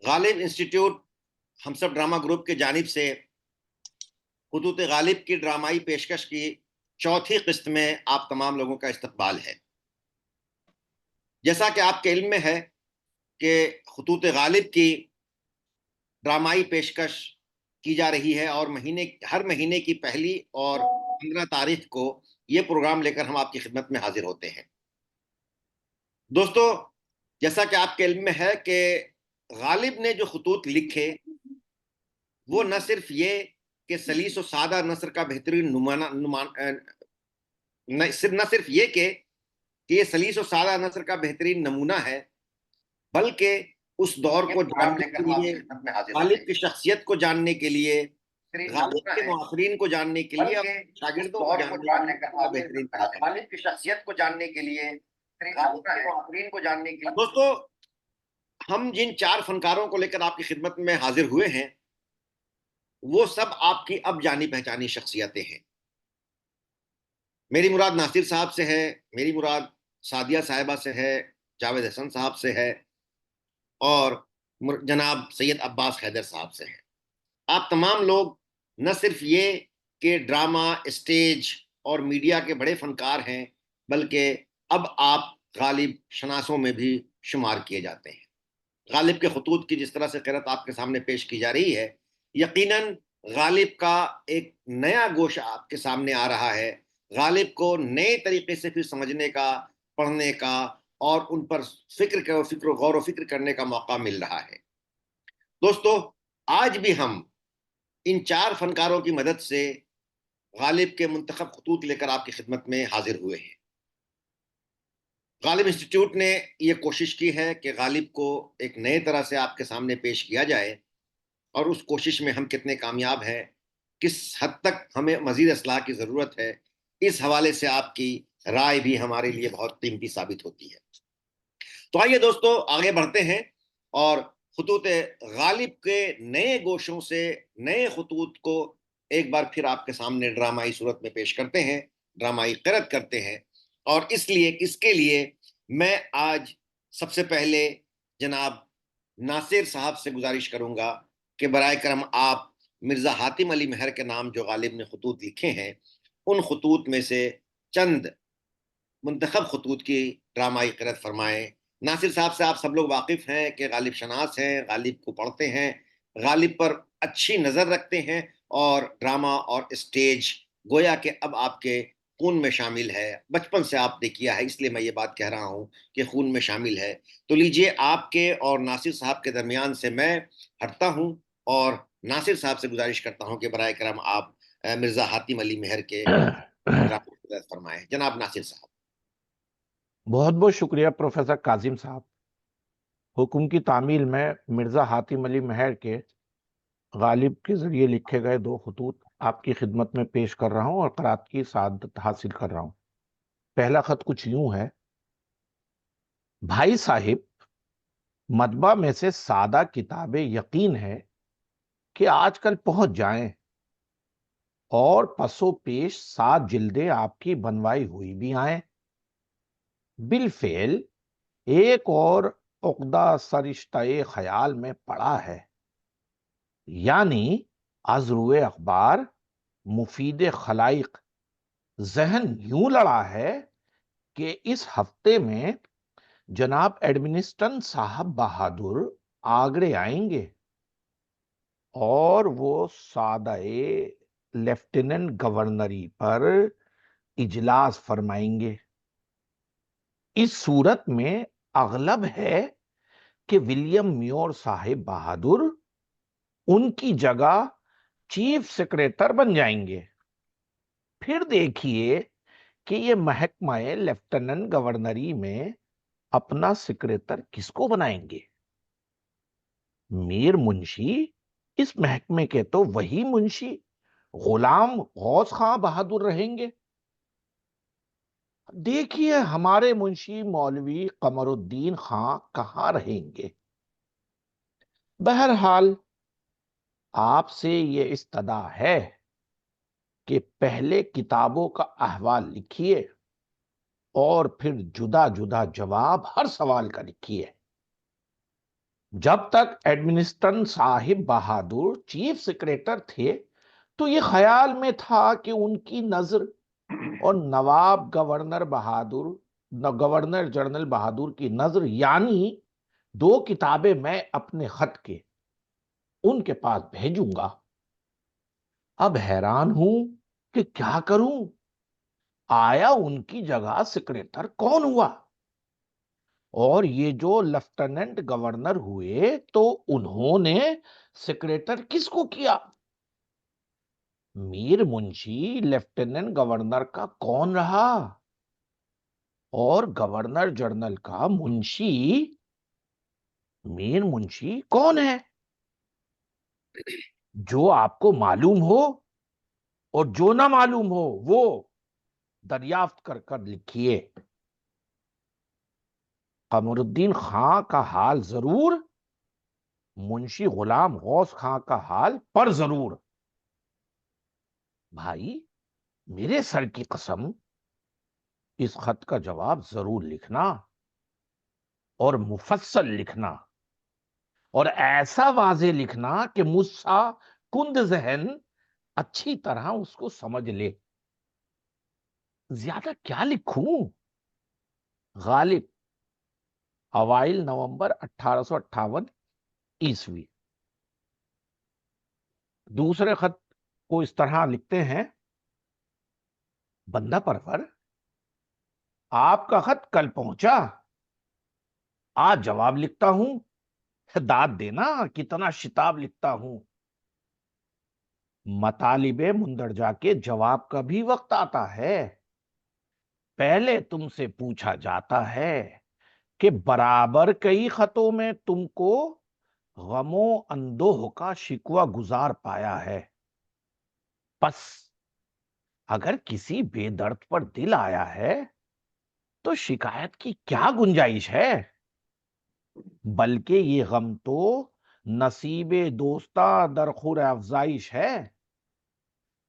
غالب institute ہم سب drama group کی جانب سے خطوط غالب کی ڈرامائی پیشکش کی چوتھی قسط میں آپ تمام لوگوں کا استقبال ہے۔ جیسا کہ آپ کے علم میں ہے کہ خطوط غالب کی ڈرامائی پیشکش کی جا رہی ہے اور ہر مہینے کی پہلی اور 15 تاریخ کو یہ پروگرام لے کر ہم آپ کی خدمت میں حاضر ہوتے ہیں۔ دوستو، جیسا کہ آپ کے علم میں ہے کہ غالب نے جو خطوط لکھے وہ نہ صرف یہ کہ سلیس و سادہ نثر کا بہترین نہ صرف یہ کہ یہ سلیس و سادہ نثر کا بہترین نمونہ ہے، بلکہ اس دور کو جاننے کے لیے، غالب کی شخصیت کو جاننے کے لیے، غالب کے معاصرین کو جاننے کے لیے، شاگردوں کو جاننے کے لیے بہترین طریقہ ہے۔ غالب کی شخصیت کو جاننے کے لیے، غالب کے معاصرین کو جاننے کے لیے۔ دوستو، ہم جن 4 فنکاروں کو لے کر آپ کی خدمت میں حاضر ہوئے ہیں وہ سب آپ کی اب جانی پہچانی شخصیتیں ہیں۔ میری مراد ناصر صاحب سے ہے، میری مراد سعدیہ صاحبہ سے ہے، جاوید حسن صاحب سے ہے اور جناب سید عباس حیدر صاحب سے ہے۔ آپ تمام لوگ نہ صرف یہ کہ ڈرامہ، اسٹیج اور میڈیا کے بڑے فنکار ہیں، بلکہ اب آپ غالب شناسوں میں بھی شمار کیے جاتے ہیں۔ غالب کے خطوط کی جس طرح سے قرأت آپ کے سامنے پیش کی جا رہی ہے، یقیناً غالب کا ایک نیا گوشہ آپ کے سامنے آ رہا ہے۔ غالب کو نئے طریقے سے پھر سمجھنے کا، پڑھنے کا اور ان پر غور و فکر کرنے کا موقع مل رہا ہے۔ دوستو، آج بھی ہم ان 4 فنکاروں کی مدد سے غالب کے منتخب خطوط لے کر آپ کی خدمت میں حاضر ہوئے ہیں۔ غالب انسٹیٹیوٹ نے یہ کوشش کی ہے کہ غالب کو ایک نئے طرح سے آپ کے سامنے پیش کیا جائے، اور اس کوشش میں ہم کتنے کامیاب ہیں، کس حد تک ہمیں مزید اصلاح کی ضرورت ہے، اس حوالے سے آپ کی رائے بھی ہمارے لیے بہت قیمتی ثابت ہوتی ہے۔ تو آئیے دوستو آگے بڑھتے ہیں اور خطوط غالب کے نئے گوشوں سے نئے خطوط کو ایک بار پھر آپ کے سامنے ڈرامائی صورت میں پیش کرتے ہیں، ڈرامائی قرأت کرتے ہیں۔ اور اس کے لیے میں آج سب سے پہلے جناب ناصر صاحب سے گزارش کروں گا کہ برائے کرم آپ مرزا حاتم علی مہر کے نام جو غالب نے خطوط لکھے ہیں ان خطوط میں سے چند منتخب خطوط کی ڈرامائی قرأت فرمائیں۔ ناصر صاحب سے آپ سب لوگ واقف ہیں کہ غالب شناس ہیں، غالب کو پڑھتے ہیں، غالب پر اچھی نظر رکھتے ہیں، اور ڈرامہ اور اسٹیج گویا کہ اب آپ کے خون میں شامل ہے، بچپن سے آپ نے کیا ہے، اس لیے میں یہ بات کہہ رہا ہوں کہ خون میں شامل ہے۔ تو لیجئے آپ کے اور ناصر صاحب کے درمیان سے میں ہٹتا ہوں اور ناصر صاحب سے گزارش کرتا ہوں کہ برائے کرم آپ مرزا حاتم علی مہر کے ڈرامہ فرمائیں۔ جناب ناصر صاحب۔ بہت بہت شکریہ پروفیسر کاظم صاحب۔ حکم کی تعمیل میں مرزا حاتم علی مہر کے غالب کے ذریعے لکھے گئے 2 خطوط آپ کی خدمت میں پیش کر رہا ہوں اور قرأت کی سعادت حاصل کر رہا ہوں۔ پہلا خط کچھ یوں ہے: بھائی صاحب، مطبع میں سے سادہ کتابیں یقین ہے کہ آج کل پہنچ جائیں، اور پس و پیش 7 جلدیں آپ کی بنوائی ہوئی بھی آئیں۔ بالفعل ایک اور عقدہ سرشتہ خیال میں پڑا ہے، یعنی از روئے اخبار مفید خلائق ذہن یوں لڑا ہے کہ اس ہفتے میں جناب ایڈمنسٹن صاحب بہادر آگرے آئیں گے اور وہ سادہ لیفٹیننٹ گورنری پر اجلاس فرمائیں گے۔ اس صورت میں اغلب ہے کہ ولیم میور صاحب بہادر ان کی جگہ چیف سیکریٹر بن جائیں گے۔ پھر دیکھیے کہ یہ محکمہ لیفٹیننٹ گورنری میں اپنا سیکریٹر کس کو بنائیں گے۔ میر منشی اس محکمے کے تو وہی منشی غلام غوث خاں بہادر رہیں گے۔ دیکھیے ہمارے منشی مولوی قمر الدین خاں کہاں رہیں گے۔ بہرحال آپ سے یہ استدعا ہے کہ پہلے کتابوں کا احوال لکھیے اور پھر جدا جدا جواب ہر سوال کا لکھیے۔ جب تک ایڈمنسٹرن صاحب بہادر چیف سیکریٹر تھے تو یہ خیال میں تھا کہ ان کی نظر اور نواب گورنر جنرل بہادر کی نظر، یعنی 2 کتابیں میں اپنے خط کے ان کے پاس بھیجوں گا۔ اب حیران ہوں کہ کیا کروں، آیا ان کی جگہ سیکریٹر کون ہوا؟ اور یہ جو لیفٹیننٹ گورنر ہوئے تو انہوں نے سیکریٹر کس کو کیا؟ میر منشی لیفٹیننٹ گورنر کا کون رہا؟ اور گورنر جنرل کا منشی میر منشی کون ہے؟ جو آپ کو معلوم ہو اور جو نہ معلوم ہو وہ دریافت کر کر لکھیے۔ قمر الدین خان کا حال ضرور، منشی غلام غوث خان کا حال پر ضرور۔ بھائی میرے سر کی قسم، اس خط کا جواب ضرور لکھنا اور مفصل لکھنا، اور ایسا واضح لکھنا کہ مجھ سا کند ذہن اچھی طرح اس کو سمجھ لے۔ زیادہ کیا لکھوں؟ غالب، اوائل نومبر 1858 ء۔ دوسرے خط کو اس طرح لکھتے ہیں: بندہ پرور، آپ کا خط کل پہنچا، آج جواب لکھتا ہوں۔ داد دینا کتنا شتاب لکھتا ہوں۔ مطالب مندرجہ کے جواب کا بھی وقت آتا ہے۔ پہلے تم سے پوچھا جاتا ہے کہ برابر کئی خطوں میں تم کو غم و اندوہ کا شکوہ گزار پایا ہے، پس اگر کسی بے درد پر دل آیا ہے تو شکایت کی کیا گنجائش ہے؟ بلکہ یہ غم تو نصیب دوستہ درخور افزائش ہے۔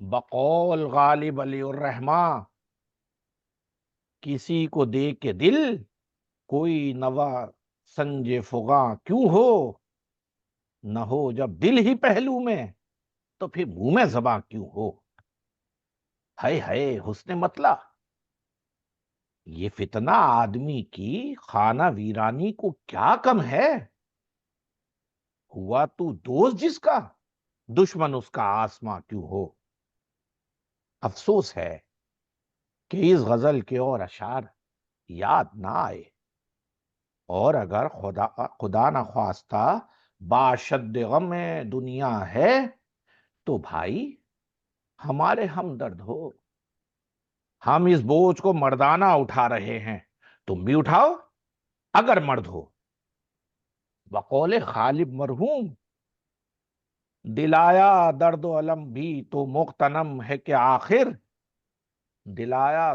بقول غالب علی الرحمٰ، کسی کو دیکھ کے دل کوئی نوا سنج فغاں کیوں ہو، نہ ہو جب دل ہی پہلو میں تو پھر منہ میں زباں کیوں ہو۔ ہائے ہائے حسن مطلع، یہ فتنہ آدمی کی خانہ ویرانی کو کیا کم ہے؟ ہوا تو دوست جس کا، دشمن اس کا آسماں کیوں ہو۔ افسوس ہے کہ اس غزل کے اور اشعار یاد نہ آئے، اور اگر خدا نخواستہ باشد غم دنیا ہے تو بھائی ہمارے ہمدرد ہو۔ ہم اس بوجھ کو مردانہ اٹھا رہے ہیں، تم بھی اٹھاؤ اگر مرد ہو۔ بقول غالب مرحوم، دلایا درد و علم بھی تو مغتنم ہے کہ آخر، دلایا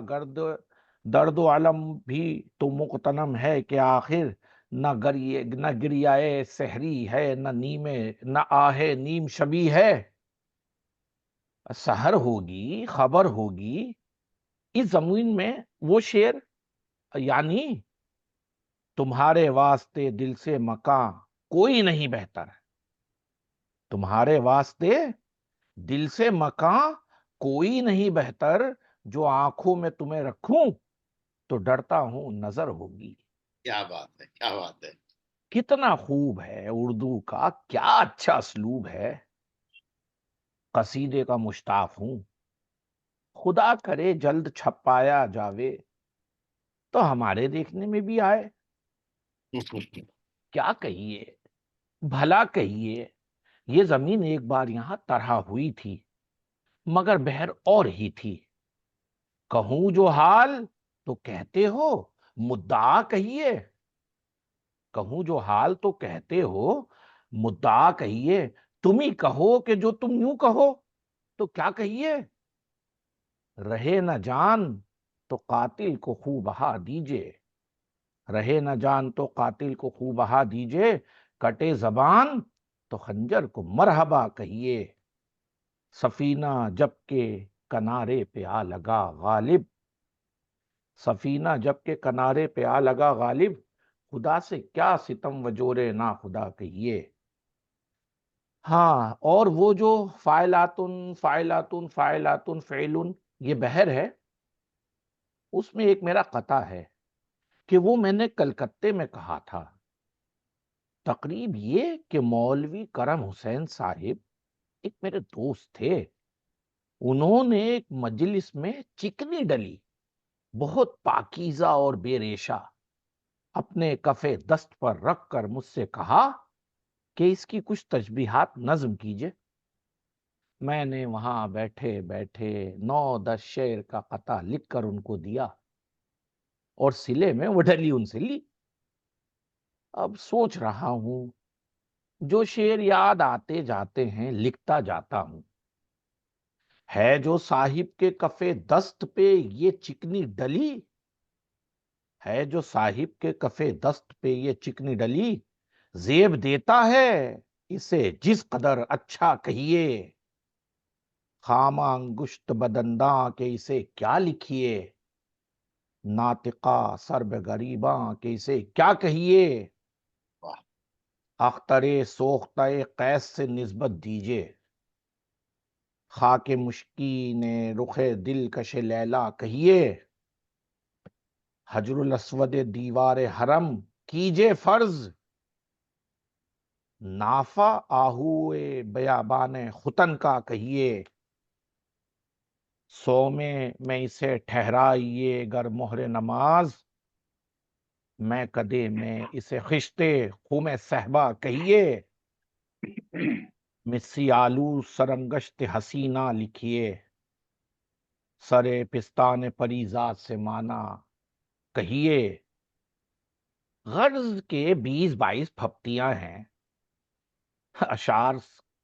درد و علم بھی تو مغتنم ہے کہ آخر، نہ گریائے سحری ہے نہ آہ نیم شبی ہے۔ سحر ہوگی، خبر ہوگی، اس زمین میں وہ شعر، یعنی تمہارے واسطے دل سے مکاں کوئی نہیں بہتر، تمہارے واسطے دل سے مکاں کوئی نہیں بہتر، جو آنکھوں میں تمہیں رکھوں تو ڈرتا ہوں نظر ہوگی۔ کیا بات ہے، کیا بات ہے۔ کتنا خوب ہے اردو کا، کیا اچھا اسلوب ہے۔ قصیدے کا مشتاق ہوں، خدا کرے جلد چھپایا جاوے تو ہمارے دیکھنے میں بھی آئے۔ کیا کہیے، بھلا کہیے، یہ زمین ایک بار یہاں طرح ہوئی تھی، مگر بہر اور ہی تھی۔ کہوں جو حال تو کہتے ہو مدعا کہیے، کہوں جو حال تو کہتے ہو مدعا کہیے، تم ہی کہو کہ جو تم یوں کہو تو کیا کہیے۔ رہے نہ جان تو قاتل کو خوں بہا دیجئے، رہے نہ جان تو قاتل کو خوں بہا دیجئے، کٹے زبان تو خنجر کو مرحبا کہیے۔ سفینہ جب کہ کنارے پہ آ لگا غالب، سفینہ جب کہ کنارے پہ آ لگا غالب، خدا سے کیا ستم وجورے نا خدا کہیے. ہاں، اور وہ جو فاعلاتن فاعلاتن فاعلاتن فعلن یہ بحر ہے، اس میں ایک میرا قطع ہے کہ وہ میں نے کلکتے میں کہا تھا. تقریب یہ کہ مولوی کرم حسین صاحب ایک میرے دوست تھے. انہوں نے ایک مجلس میں چکنی ڈلی بہت پاکیزہ اور بے ریشہ اپنے کفے دست پر رکھ کر مجھ سے کہا کہ اس کی کچھ تشبیہات نظم کیجئے. میں نے وہاں بیٹھے بیٹھے 9-10 شعر کا قطع لکھ کر ان کو دیا اور سلے میں وہ ڈلی ان سے لی. اب سوچ رہا ہوں، جو شعر یاد آتے جاتے ہیں لکھتا جاتا ہوں. ہے جو صاحب کے کفے دست پہ یہ چکنی ڈلی، ہے جو صاحب کے کفے دست پہ یہ چکنی ڈلی، زیب دیتا ہے اسے جس قدر اچھا کہیے. خامہ انگشت بدنداں کے اسے کیا لکھیے، ناطقہ سرب غریباں کے اسے کیا کہیے. واہ. اختر سوختہ قیس سے نسبت دیجئے، خاک مشکین رخ دل کش لیلا کہیے. حجر الاسود دیوار حرم کیجے فرض، نافع آہوئے بیابان ختن کا کہیے. سومے میں اسے ٹھہرائیے گر مہر نماز، میں کدے میں اسے خشتے خم صحبا کہیے. مسی آلو سرنگشت حسینہ لکھیے، سرے پستان پریزاد سے مانا کہیے. غرض کے 20-22 پھپتیاں ہیں. اشعار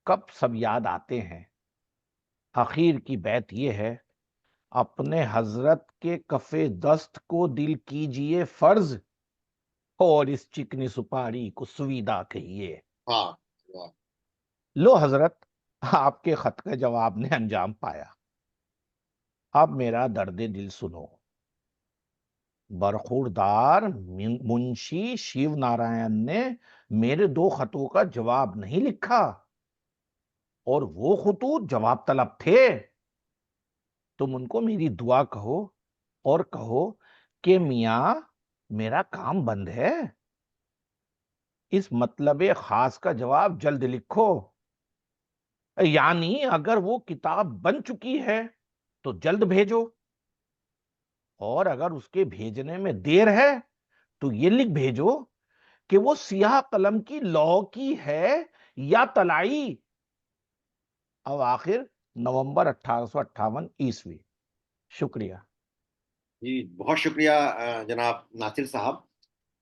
کب سب یاد آتے ہیں. اخیر کی بیت یہ ہے، اپنے حضرت کے کفے دست کو دل کیجئے فرض، اور اس چکنی سپاری کو سویدہ کہیے. ہاں واہ. لو حضرت، آپ کے خط کا جواب نے انجام پایا. اب میرا درد دل سنو. برخوردار منشی شیو نارائن نے میرے 2 خطوں کا جواب نہیں لکھا، اور وہ خطوط جواب طلب تھے. تم ان کو میری دعا کہو اور کہو کہ میاں میرا کام بند ہے، اس مطلب خاص کا جواب جلد لکھو. یعنی اگر وہ کتاب بن چکی ہے تو جلد بھیجو، اور اگر اس کے بھیجنے میں دیر ہے تو یہ لکھ بھیجو کہ وہ سیاہ قلم کی لو کی ہے یا طلائی. اب آخر نومبر 1858 شکریہ. جی بہت شکریہ جناب ناصر صاحب.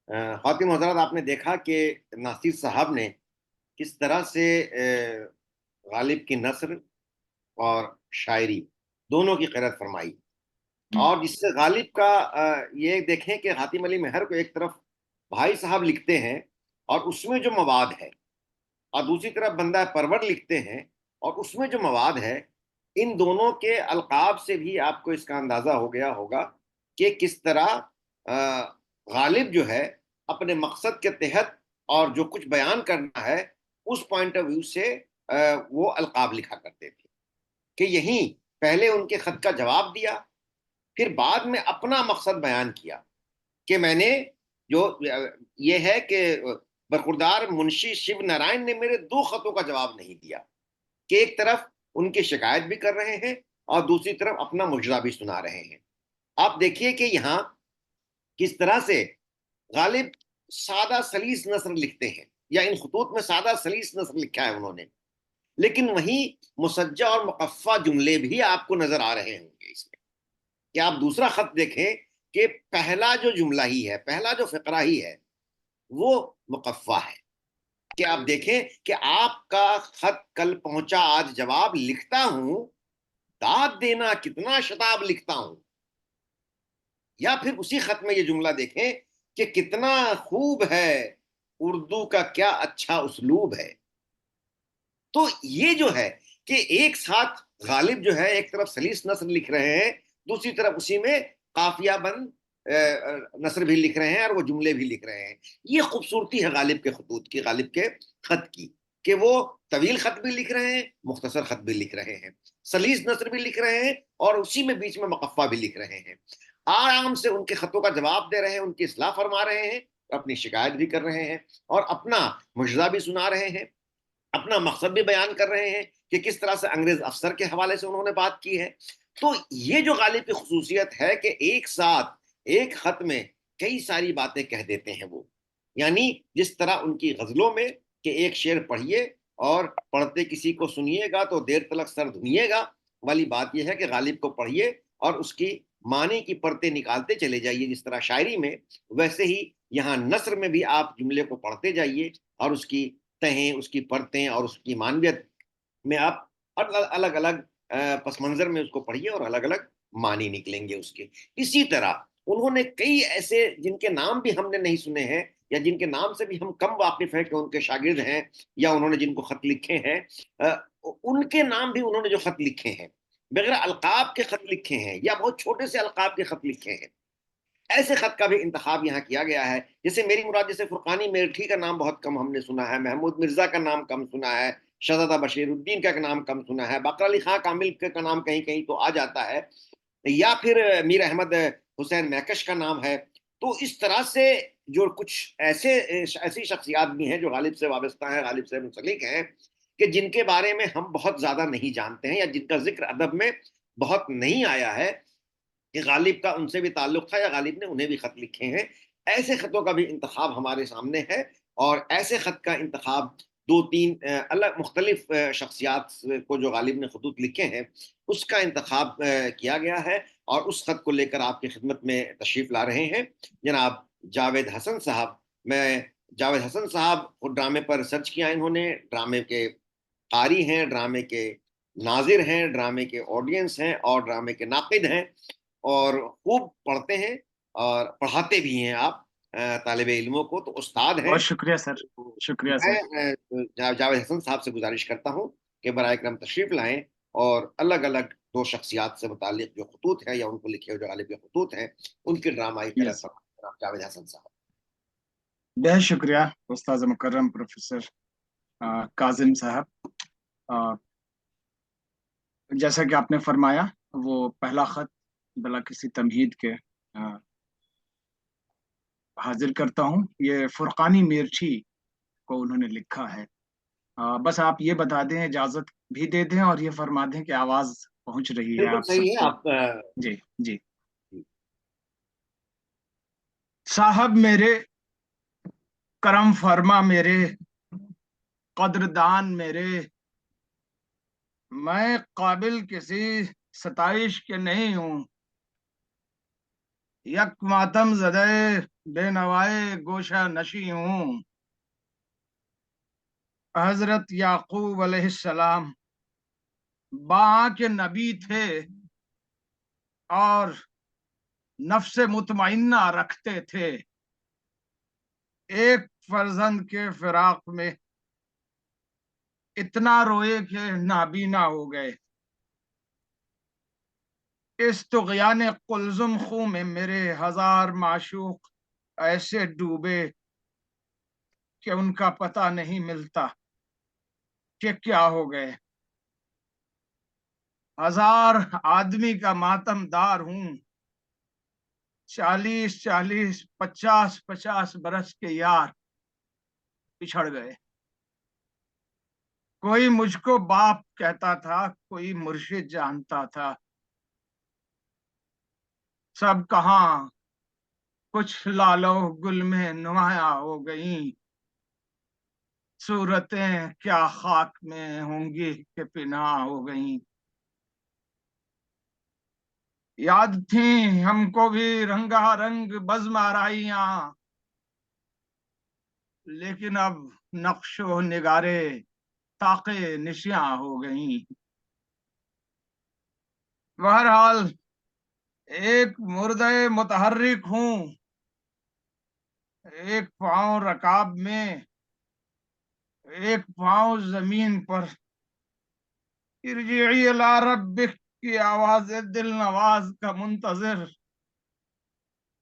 خواتین حضرات، آپ نے دیکھا کہ ناصر صاحب نے کس طرح سے غالب کی نثر اور شاعری دونوں کی قدر فرمائی. اور جس سے غالب کا یہ دیکھیں کہ حاتم علی مہر کو ایک طرف بھائی صاحب لکھتے ہیں اور اس میں جو مواد ہے، اور دوسری طرف بندہ پرور لکھتے ہیں اور اس میں جو مواد ہے، ان دونوں کے القاب سے بھی آپ کو اس کا اندازہ ہو گیا ہوگا کہ کس طرح غالب جو ہے اپنے مقصد کے تحت اور جو کچھ بیان کرنا ہے اس پوائنٹ آف ویو سے وہ القاب لکھا کرتے تھے. کہ یہیں پہلے ان کے خط کا جواب دیا، پھر بعد میں اپنا مقصد بیان کیا کہ میں نے جو یہ ہے کہ برخوردار منشی شیو نارائن نے میرے 2 خطوں کا جواب نہیں دیا، کہ ایک طرف ان کی شکایت بھی کر رہے ہیں اور دوسری طرف اپنا مجرا بھی سنا رہے ہیں. آپ دیکھیے کہ یہاں کس طرح سے غالب سادہ سلیس نثر لکھتے ہیں، یا ان خطوط میں سادہ سلیس نثر لکھا ہے انہوں نے، لیکن وہیں مسجع اور مقفع جملے بھی آپ کو نظر آ رہے ہوں گے اس میں. کہ آپ دوسرا خط دیکھیں کہ پہلا جو جملہ ہی ہے، پہلا جو فقرہ ہی ہے وہ مقفع ہے. کہ آپ دیکھیں کہ آپ کا خط کل پہنچا آج جواب لکھتا ہوں، داد دینا کتنا شتاب لکھتا ہوں. یا پھر اسی خط میں یہ جملہ دیکھیں کہ کتنا خوب ہے اردو کا کیا اچھا اسلوب ہے. تو یہ جو ہے کہ ایک ساتھ غالب جو ہے ایک طرف سلیس نثر لکھ رہے ہیں، دوسری طرف اسی میں قافیہ بند نثر بھی لکھ رہے ہیں اور وہ جملے بھی لکھ رہے ہیں. یہ خوبصورتی ہے غالب کے خطوط کی، غالب کے خط کی، کہ وہ طویل خط بھی لکھ رہے ہیں، مختصر خط بھی لکھ رہے ہیں، سلیس نثر بھی لکھ رہے ہیں، اور اسی میں بیچ میں مقفع بھی لکھ رہے ہیں. آرام سے ان کے خطوں کا جواب دے رہے ہیں، ان کی اصلاح فرما رہے ہیں، اپنی شکایت بھی کر رہے ہیں، اور اپنا مجزہ بھی سنا رہے ہیں، اپنا مقصد بھی بیان کر رہے ہیں کہ کس طرح سے انگریز افسر کے حوالے سے انہوں نے بات کی ہے. تو یہ جو غالب کی خصوصیت ہے کہ ایک ساتھ ایک خط میں کئی ساری باتیں کہہ دیتے ہیں وہ. یعنی جس طرح ان کی غزلوں میں کہ ایک شعر پڑھیے اور پڑھتے کسی کو سنیے گا تو دیر تلک سر دھنیے گا والی بات یہ ہے کہ غالب کو پڑھیے اور اس کی معنی کی پرتیں نکالتے چلے جائیے. جس طرح شاعری میں، ویسے ہی یہاں نثر میں بھی آپ جملے کو پڑھتے جائیے اور اس کی تہیں، اس کی پرتیں اور اس کی معنویت میں آپ الگ الگ پس منظر میں اس کو پڑھیے اور الگ الگ معنی نکلیں گے اس کے. اسی طرح انہوں نے کئی ایسے جن کے نام بھی ہم نے نہیں سنے ہیں یا جن کے نام سے بھی ہم کم واقف ہیں کہ ان کے شاگرد ہیں یا انہوں نے جن کو خط لکھے ہیں، ان کے نام بھی انہوں نے جو خط لکھے ہیں، بغیر القاب کے خط لکھے ہیں یا بہت چھوٹے سے القاب کے خط لکھے ہیں، ایسے خط کا بھی انتخاب یہاں کیا گیا ہے. جیسے میری مراد، جیسے فرقانی میرٹھی کا نام بہت کم ہم نے سنا ہے، محمود مرزا کا نام کم سنا ہے، شہزادہ بشیر الدین کا نام کم سنا ہے، باقر علی خان کامل کا نام کہیں کہیں تو آ جاتا ہے، یا پھر میر احمد حسین مہکش کا نام ہے. تو اس طرح سے جو کچھ ایسی شخصیات بھی ہیں جو غالب سے وابستہ ہیں، غالب سے منسلک ہیں، کہ جن کے بارے میں ہم بہت زیادہ نہیں جانتے ہیں یا جن کا ذکر ادب میں بہت نہیں آیا ہے کہ غالب کا ان سے بھی تعلق تھا یا غالب نے انہیں بھی خط لکھے ہیں. ایسے خطوں کا بھی انتخاب ہمارے سامنے ہے، اور ایسے خط کا انتخاب دو تین الگ مختلف شخصیات کو جو غالب نے خطوط لکھے ہیں اس کا انتخاب کیا گیا ہے. اور اس خط کو لے کر آپ کی خدمت میں تشریف لا رہے ہیں جناب جاوید حسن صاحب. میں جاوید حسن صاحب کو ڈرامے پر ریسرچ کیا انہوں نے، ڈرامے کے قاری ہیں، ڈرامے کے ناظر ہیں، ڈرامے کے آڈینس ہیں اور ڈرامے کے ناقد ہیں، اور خوب پڑھتے ہیں اور پڑھاتے بھی ہیں آپ طالب علموں کو، تو استاد ہیں. بہت شکریہ سر، شکریہ سر. میں جاوید حسن صاحب سے گزارش کرتا ہوں کہ برائے کرم تشریف لائیں اور الگ الگ دو شخصیات سے متعلق جو خطوط ہیں یا ان کو لکھے ہوئے جو غالب کے خطوط ہیں ان کی ڈرامائی خیرت فرمائیں. جاوید حسن صاحب. بہت شکریہ استاذ مکرم پروفیسر کاظم صاحب. جیسا کہ آپ نے فرمایا، وہ پہلا خط بلا کسی تمہید کے حاضر کرتا ہوں. یہ فرقانی میرٹھی کو انہوں نے لکھا ہے. بس آپ یہ بتا دیں، اجازت بھی دے دیں اور یہ فرما دیں کہ آواز پہنچ رہی ہے آپ سب کو. آپ جی جی. صاحب میرے، کرم فرما میرے، قدردان میرے، میں قابل کسی ستائش کے نہیں ہوں. یک ماتم زدے بے نوائے گوشہ نشی ہوں. حضرت یعقوب علیہ السلام باں کے نبی تھے اور نفس مطمئنہ رکھتے تھے. ایک فرزند کے فراق میں اتنا روئے کہ نابینا ہو گئے. اس طغیان قلزم خوں میں میرے ہزار معشوق ایسے ڈوبے کہ ان کا پتہ نہیں ملتا کہ کیا ہو گئے. ہزار آدمی کا ماتم دار ہوں. 40 50 برس کے یار پچھڑ گئے. کوئی مجھ کو باپ کہتا تھا، کوئی مرشد جانتا تھا. سب کہاں کچھ لالو گل میں نمایاں ہو گئیں. صورتیں کیا خاک میں ہوں گی کہ پنہاں ہو گئیں. یاد تھیں ہم کو بھی رنگا رنگ بزم آرائیاں، لیکن اب نقش و نگارے طاقے نشیاں ہو گئیں. بہرحال ایک مردہ متحرک ہوں، ایک پاؤں رکاب میں، ایک پاؤں زمین پر. ارجعی الی ربک کی آواز دل نواز کا منتظر.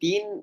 3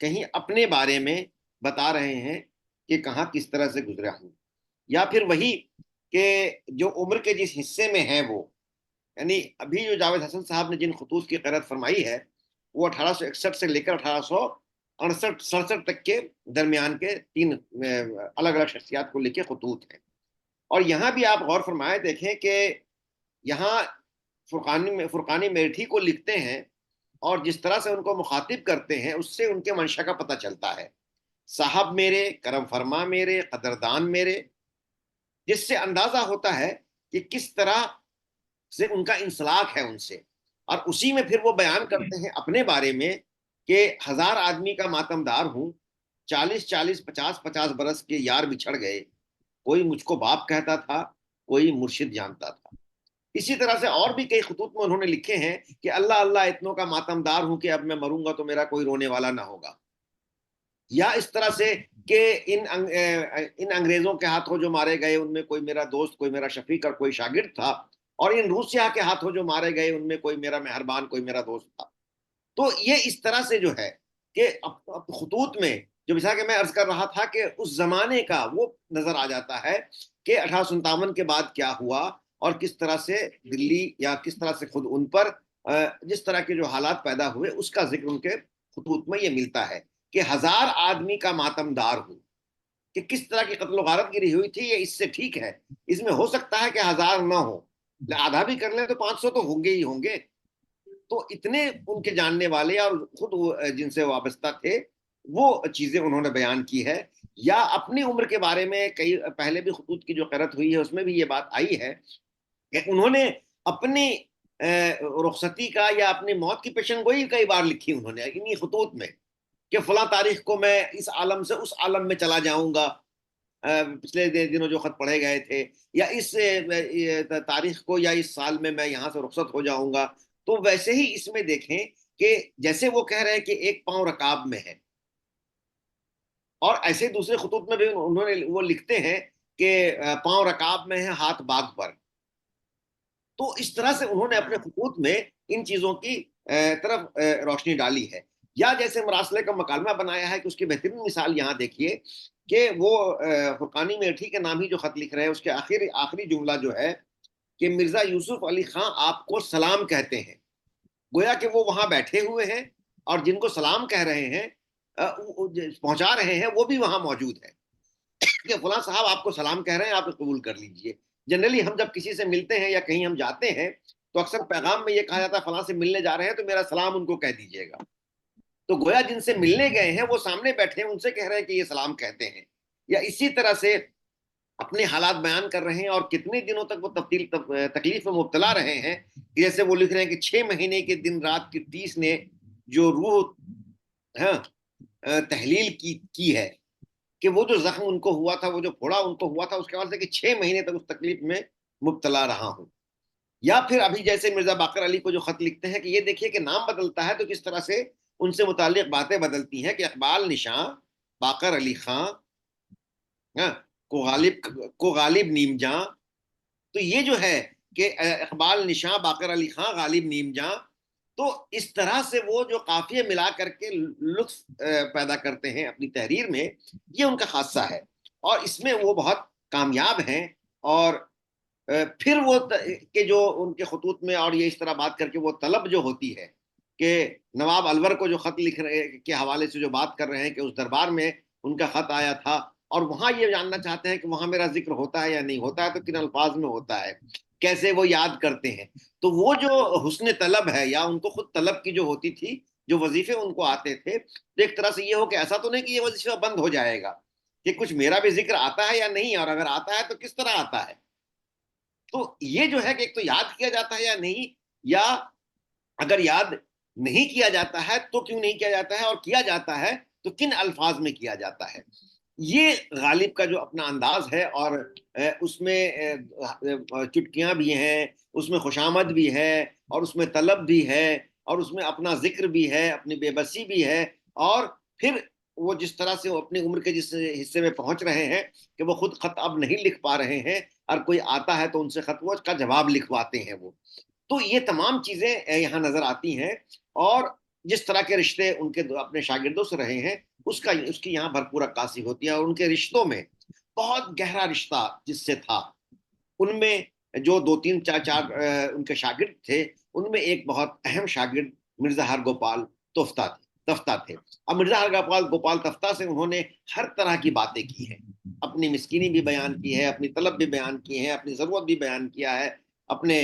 کہیں اپنے بارے میں بتا رہے ہیں کہ کہاں کس طرح سے گزرا ہوں، یا پھر وہی کہ جو عمر کے جس حصے میں ہے وہ، یعنی ابھی جو جاوید حسن صاحب نے جن خطوط کی قرأت فرمائی ہے وہ 1861 سے لے کر 1868-67 تک کے درمیان کے 3 الگ الگ شخصیات کو لے کے خطوط ہیں. اور یہاں بھی آپ غور فرمائے دیکھیں کہ یہاں فرقانی میرٹھی کو لکھتے ہیں اور جس طرح سے ان کو مخاطب کرتے ہیں اس سے ان کے منشا کا پتہ چلتا ہے. صاحب میرے، کرم فرما میرے، قدردان میرے، جس سے اندازہ ہوتا ہے کہ کس طرح سے ان کا انسلاک ہے ان سے. اور اسی میں پھر وہ بیان کرتے ہیں اپنے بارے میں کہ 1000 آدمی کا ماتمدار ہوں، 40 50 برس کے یار بچھڑ گئے، کوئی مجھ کو باپ کہتا تھا، کوئی مرشد جانتا تھا. اسی طرح سے اور بھی کئی خطوط میں انہوں نے لکھے ہیں کہ اللہ اللہ اتنوں کا ماتمدار ہوں کہ اب میں مروں گا تو میرا کوئی رونے والا نہ ہوگا. یا اس طرح سے کہ ان انگریزوں کے ہاتھوں جو مارے گئے ان میں کوئی میرا دوست، کوئی میرا شفیق اور کوئی شاگرد تھا، اور ان روسیا کے ہاتھوں جو مارے گئے ان میں کوئی میرا مہربان، کوئی میرا دوست تھا. تو یہ اس طرح سے جو ہے کہ خطوط میں جو مثال کہ میں عرض کر رہا تھا کہ اس زمانے کا وہ نظر آ جاتا ہے کہ 1857 کے بعد کیا ہوا اور کس طرح سے دلی یا کس طرح سے خود ان پر جس طرح کے جو حالات پیدا ہوئے اس کا ذکر ان کے خطوط میں یہ ملتا ہے کہ 1000 آدمی کا ماتمدار ہوں. کہ کس طرح کی قتل و غارت گری ہوئی تھی یہ اس سے ٹھیک ہے. اس میں ہو سکتا ہے کہ 1000 نہ ہو، آدھا بھی کر لیں تو 500 تو ہوں گے ہی ہوں گے. تو اتنے ان کے جاننے والے اور خود جن سے وابستہ تھے وہ چیزیں انہوں نے بیان کی ہے. یا اپنی عمر کے بارے میں کئی پہلے بھی خطوط کی جو قرأت ہوئی ہے اس میں بھی یہ بات آئی ہے کہ انہوں نے اپنی رخصتی کا یا اپنی موت کی پیشن گوئی کئی بار لکھی انہوں نے انہی خطوط میں کہ فلاں تاریخ کو میں اس عالم سے اس عالم میں چلا جاؤں گا. پچھلے دنوں جو خط پڑھے گئے تھے، یا اس تاریخ کو یا اس سال میں یہاں سے رخصت ہو جاؤں گا. تو ویسے ہی اس میں دیکھیں کہ جیسے وہ کہہ رہے ہیں کہ ایک پاؤں رکاب میں ہے، اور ایسے دوسرے خطوط میں بھی انہوں نے وہ لکھتے ہیں کہ پاؤں رکاب میں ہے، ہاتھ باغ پر. تو اس طرح سے انہوں نے اپنے خطوط میں ان چیزوں کی طرف روشنی ڈالی ہے. یا جیسے مراسلے کا مکالمہ بنایا ہے کہ اس کی بہترین مثال یہاں دیکھیے کہ وہ فرقانی میرٹھی کے نام ہی جو خط لکھ رہے ہیں اس کے آخری جملہ جو ہے کہ مرزا یوسف علی خان آپ کو سلام کہتے ہیں. گویا کہ وہ وہاں بیٹھے ہوئے ہیں اور جن کو سلام کہہ رہے ہیں پہنچا رہے ہیں وہ بھی وہاں موجود ہے کہ فلاں صاحب آپ کو سلام کہہ رہے ہیں، آپ قبول کر لیجئے. جنرلی ہم جب کسی سے ملتے ہیں یا کہیں ہم جاتے ہیں تو اکثر پیغام میں یہ کہا جاتا ہے فلاں سے ملنے جا رہے ہیں تو میرا سلام ان کو کہہ دیجئے گا. تو گویا جن سے ملنے گئے ہیں وہ سامنے بیٹھے ہیں، ان سے کہہ رہے ہیں کہ یہ سلام کہتے ہیں. یا اسی طرح سے اپنے حالات بیان کر رہے ہیں اور کتنے دنوں تک وہ تکلیف میں مبتلا رہے ہیں. جیسے وہ لکھ رہے ہیں کہ 6 مہینے کے دن رات کی 30 نے جو روح تحلیل کی ہے کہ وہ جو زخم ان کو ہوا تھا، وہ جو پھوڑا ان کو ہوا تھا، اس کے بعد سے کہ 6 مہینے تک اس تکلیف میں مبتلا رہا ہوں. یا پھر ابھی جیسے مرزا باقر علی کو جو خط لکھتے ہیں کہ یہ دیکھیے کہ نام بدلتا ہے تو کس طرح سے ان سے متعلق باتیں بدلتی ہیں کہ اقبال نشاں باقر علی خان کو غالب نیم جاں. تو یہ جو ہے کہ اقبال نشاں باقر علی خان غالب نیم جاں، تو اس طرح سے وہ جو قافیے ملا کر کے لطف پیدا کرتے ہیں اپنی تحریر میں، یہ ان کا خاصہ ہے اور اس میں وہ بہت کامیاب ہیں. اور پھر وہ کہ جو ان کے خطوط میں اور یہ اس طرح بات کر کے وہ طلب جو ہوتی ہے کہ نواب الور کو جو خط لکھ رہے کے حوالے سے جو بات کر رہے ہیں کہ اس دربار میں ان کا خط آیا تھا اور وہاں یہ جاننا چاہتے ہیں کہ وہاں میرا ذکر ہوتا ہے یا نہیں ہوتا ہے، تو کن الفاظ میں ہوتا ہے، کیسے وہ یاد کرتے ہیں. تو وہ جو حسن طلب ہے یا ان کو خود طلب کی جو ہوتی تھی، جو وظیفے ان کو آتے تھے، تو ایک طرح سے یہ ہو کہ ایسا تو نہیں کہ یہ وظیفہ بند ہو جائے گا، کہ کچھ میرا بھی ذکر آتا ہے یا نہیں، اور اگر آتا ہے تو کس طرح آتا ہے. تو یہ جو ہے کہ ایک تو یاد کیا جاتا ہے یا نہیں، یا اگر یاد نہیں کیا جاتا ہے تو کیوں نہیں کیا جاتا ہے، اور کیا جاتا ہے تو کن الفاظ میں کیا جاتا ہے. یہ غالب کا جو اپنا انداز ہے، اور اس میں چٹکیاں بھی ہیں، اس میں خوشامد بھی ہے، اور اس میں طلب بھی ہے، اور اس میں اپنا ذکر بھی ہے، اپنی بے بسی بھی ہے. اور پھر وہ جس طرح سے وہ اپنی عمر کے جس حصے میں پہنچ رہے ہیں کہ وہ خود خط اب نہیں لکھ پا رہے ہیں اور کوئی آتا ہے تو ان سے خط وہ کا جواب لکھواتے ہیں وہ. تو یہ تمام چیزیں یہاں نظر آتی ہیں. اور جس طرح کے رشتے ان کے اپنے شاگردوں سے رہے ہیں اس کی یہاں بھرپور عکاسی ہوتی ہے. اور ان کے رشتوں میں بہت گہرا رشتہ جس سے تھا، ان میں جو 2-3-4 ان کے شاگرد تھے، ان میں ایک بہت اہم شاگرد مرزا ہرگوپال تفتہ تھے. اب مرزا ہرگوپال تفتہ سے انہوں نے ہر طرح کی باتیں کی ہیں، اپنی مسکینی بھی بیان کی ہے، اپنی طلب بھی بیان کی ہے، اپنی ضرورت بھی بیان کیا ہے، اپنے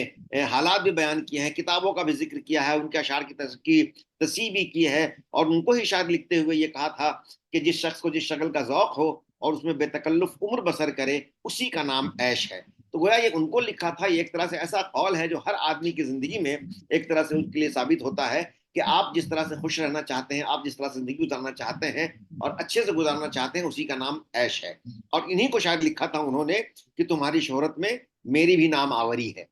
حالات بھی بیان کیے ہیں، کتابوں کا بھی ذکر کیا ہے، ان کے اشعار کی تصحیح بھی کی ہے. اور ان کو ہی شاید لکھتے ہوئے یہ کہا تھا کہ جس شخص کو جس شکل کا ذوق ہو اور اس میں بے تکلف عمر بسر کرے، اسی کا نام عیش ہے. تو گویا یہ ان کو لکھا تھا. یہ ایک طرح سے ایسا قول ہے جو ہر آدمی کی زندگی میں ایک طرح سے اس کے لیے ثابت ہوتا ہے کہ آپ جس طرح سے خوش رہنا چاہتے ہیں، آپ جس طرح سے زندگی گزارنا چاہتے ہیں اور اچھے سے گزارنا چاہتے ہیں، اسی کا نام عیش ہے. اور انہی کو شاید لکھا تھا انہوں نے کہ تمہاری شہرت میں میری بھی نام آوری ہے.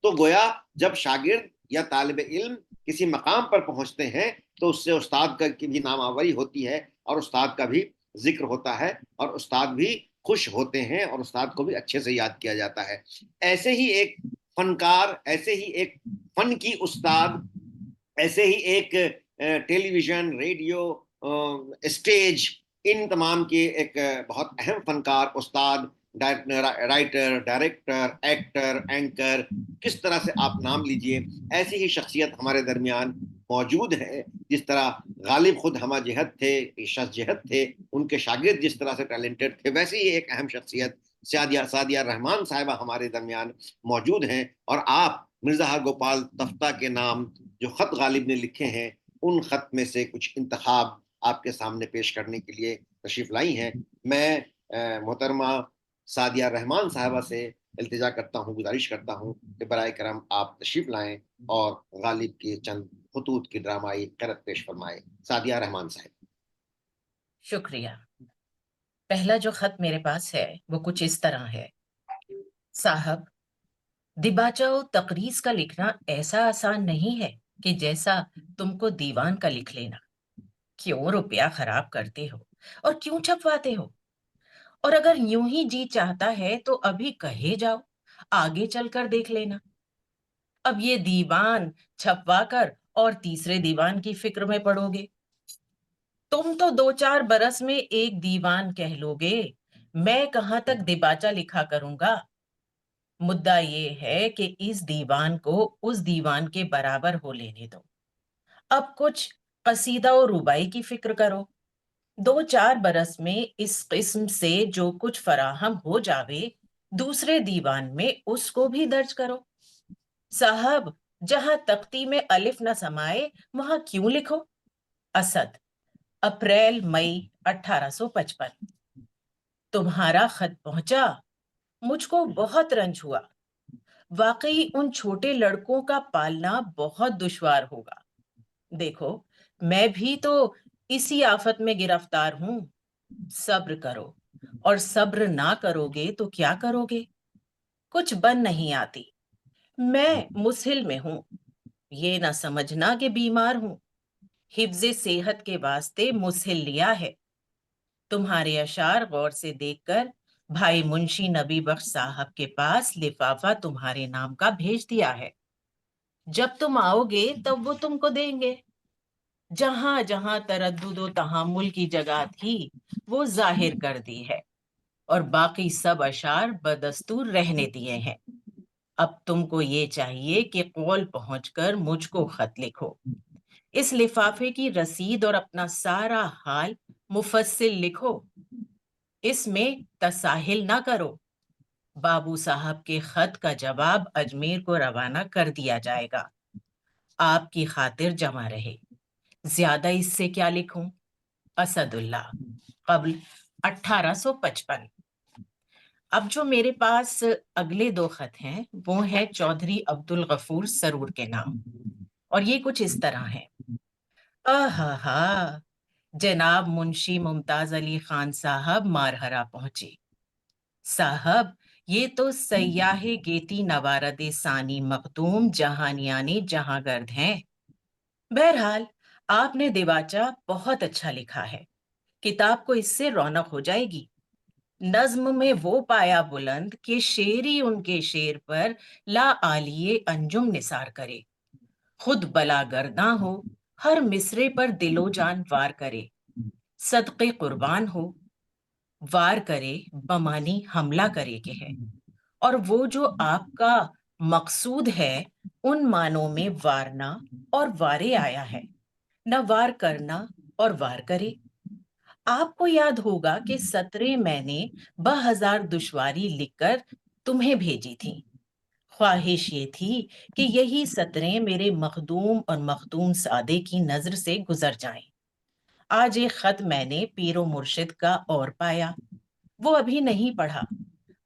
تو گویا جب شاگرد یا طالب علم کسی مقام پر پہنچتے ہیں تو اس سے استاد کی بھی نام آوری ہوتی ہے اور استاد کا بھی ذکر ہوتا ہے اور استاد بھی خوش ہوتے ہیں اور استاد کو بھی اچھے سے یاد کیا جاتا ہے. ایسے ہی ایک فنکار، ایسے ہی ایک فن کی استاد، ایسے ہی ایک ٹیلی ویژن، ریڈیو، اسٹیج، ان تمام کے ایک بہت اہم فنکار، استاد، رائٹر، ڈائریکٹر، ایکٹر، اینکر، کس طرح سے آپ نام لیجئے، ایسی ہی شخصیت ہمارے درمیان موجود ہے. جس طرح غالب خود ہمہ جہت تھے، شخص جہت تھے، ان کے شاگرد جس طرح سے ٹیلنٹڈ تھے، ویسے ہی ایک اہم شخصیت سعدیہ رحمان صاحبہ ہمارے درمیان موجود ہیں. اور آپ مرزا ہرگوپال تفتہ کے نام جو خط غالب نے لکھے ہیں، ان خط میں سے کچھ انتخاب آپ کے سامنے پیش کرنے کے لیے تشریف لائی ہیں. میں محترمہ سعدیہ رحمان صاحبہ سے التجا کرتا ہوں، گزارش کرتا ہوں کہ برائے کرم آپ تشریف لائیں اور غالب کے چند خطوط کی ڈرامائی قرأت پیش فرمائے. سعدیہ رحمان صاحب. شکریہ. پہلا جو خط میرے پاس ہے وہ کچھ اس طرح ہے: صاحب، دیباچہ و تقریض کا لکھنا ایسا آسان نہیں ہے کہ جیسا تم کو دیوان کا لکھ لینا. کیوں روپیہ خراب کرتے ہو اور کیوں چھپواتے ہو؟ اور اگر یوں ہی جی چاہتا ہے تو ابھی کہے جاؤ، آگے چل کر دیکھ لینا. اب یہ دیوان چھپوا کر اور تیسرے دیوان کی فکر میں پڑو گے. تم تو 2-4 برس میں ایک دیوان کہہ لو گے. میں کہاں تک دیباچہ لکھا کروں گا؟ مدعا یہ ہے کہ اس دیوان کو اس دیوان کے برابر ہو لینے دو. اب کچھ قصیدہ و ربائی کی فکر کرو. 2-4 برس میں اس قسم سے جو کچھ فراہم ہو جاوے، دوسرے دیوان میں اس کو بھی درج کرو. صاحب، جہاں تختی میں الف نہ سمائے وہاں کیوں لکھو؟ Asad, April May 1855. تمہارا خط پہنچا، مجھ کو بہت رنج ہوا. واقعی ان چھوٹے لڑکوں کا پالنا بہت دشوار ہوگا. دیکھو، میں بھی تو اسی آفت میں گرفتار ہوں. صبر کرو، اور صبر نہ کرو گے تو کیا کرو گے؟ کچھ بن نہیں آتی. میں مسہل میں ہوں، یہ نہ سمجھنا کہ بیمار ہوں. حفظ صحت کے واسطے مسہل لیا ہے. تمہارے اشعار غور سے دیکھ کر بھائی منشی نبی بخش صاحب کے پاس لفافہ تمہارے نام کا بھیج دیا ہے. جب تم آؤ گے تب وہ تم کو دیں گے. جہاں جہاں تردد و تحمل کی جگہ تھی وہ ظاہر کر دی ہے، اور باقی سب اشعار بدستور رہنے دیے ہیں. اب تم کو یہ چاہیے کہ قول پہنچ کر مجھ کو خط لکھو. اس لفافے کی رسید اور اپنا سارا حال مفصل لکھو. اس میں تساہل نہ کرو. بابو صاحب کے خط کا جواب اجمیر کو روانہ کر دیا جائے گا. آپ کی خاطر جمع رہے. زیادہ اس سے کیا لکھوں؟ اسد اللہ، قبل 1855. اب جو میرے پاس اگلے 2 خط ہیں وہ ہیں چودھری عبدالغفور سرور کے نام، اور یہ کچھ اس طرح ہیں: آہا، جناب منشی ممتاز علی خان صاحب مارہرا پہنچے. صاحب، یہ تو سیاح گیتی نوارد ثانی مختوم جہانیانی جہاں گرد ہیں. بہرحال آپ نے دیباچہ بہت اچھا لکھا ہے. کتاب کو اس سے رونق ہو جائے گی. نظم میں وہ پایا بلند کہ شعری ان کے شعر پر لا آلیے انجم نثار کرے. خود بلا گرداں ہو، ہر مصرے پر دل و جان وار کرے، صدقے قربان ہو، وار کرے بمانی حملہ کرے کہ ہے، اور وہ جو آپ کا مقصود ہے ان معنوں میں وارنا اور وارے آیا ہے، نہ وار کرنا اور وار کرے۔ آپ کو یاد ہوگا کہ سطریں میں نے بہزار دشواری لکھ کر تمہیں بھیجی تھیں۔ خواہش یہ تھی کہ یہی سطریں میرے مخدوم اور مخدوم سادے کی نظر سے گزر جائیں۔ آج ایک خط میں نے پیر و مرشد کا اور پایا، وہ ابھی نہیں پڑھا،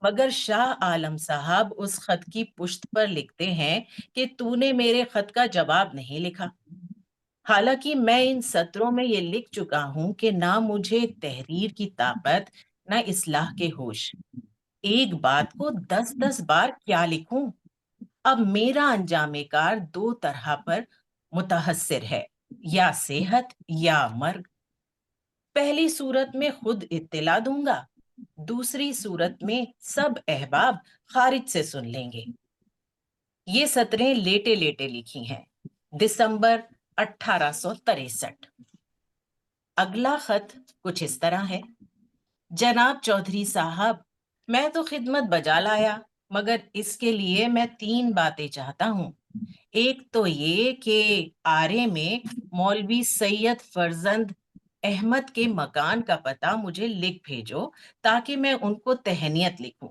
مگر شاہ عالم صاحب اس خط کی پشت پر لکھتے ہیں کہ تو نے میرے خط کا جواب نہیں لکھا۔ حالانکہ میں ان سطروں میں یہ لکھ چکا ہوں کہ نہ مجھے تحریر کی طاقت، نہ اصلاح کے ہوش، ایک بات کو 10 بار کیا لکھوں۔ اب میرا انجام کار دو طرح پر متحسر ہے، یا صحت یا مرگ۔ پہلی صورت میں خود اطلاع دوں گا، دوسری صورت میں سب احباب خارج سے سن لیں گے۔ یہ سطریں لیٹے لیٹے لکھی ہیں، دسمبر 1863۔ اگلا خط کچھ اس طرح ہے: جناب چودھری صاحب، میں تو خدمت بجا لایا، مگر اس کے لیے میں 3 باتیں چاہتا ہوں۔ ایک تو یہ کہ آرے میں مولوی سید فرزند احمد کے مکان کا پتہ مجھے لکھ بھیجو تاکہ میں ان کو تہنیت لکھوں۔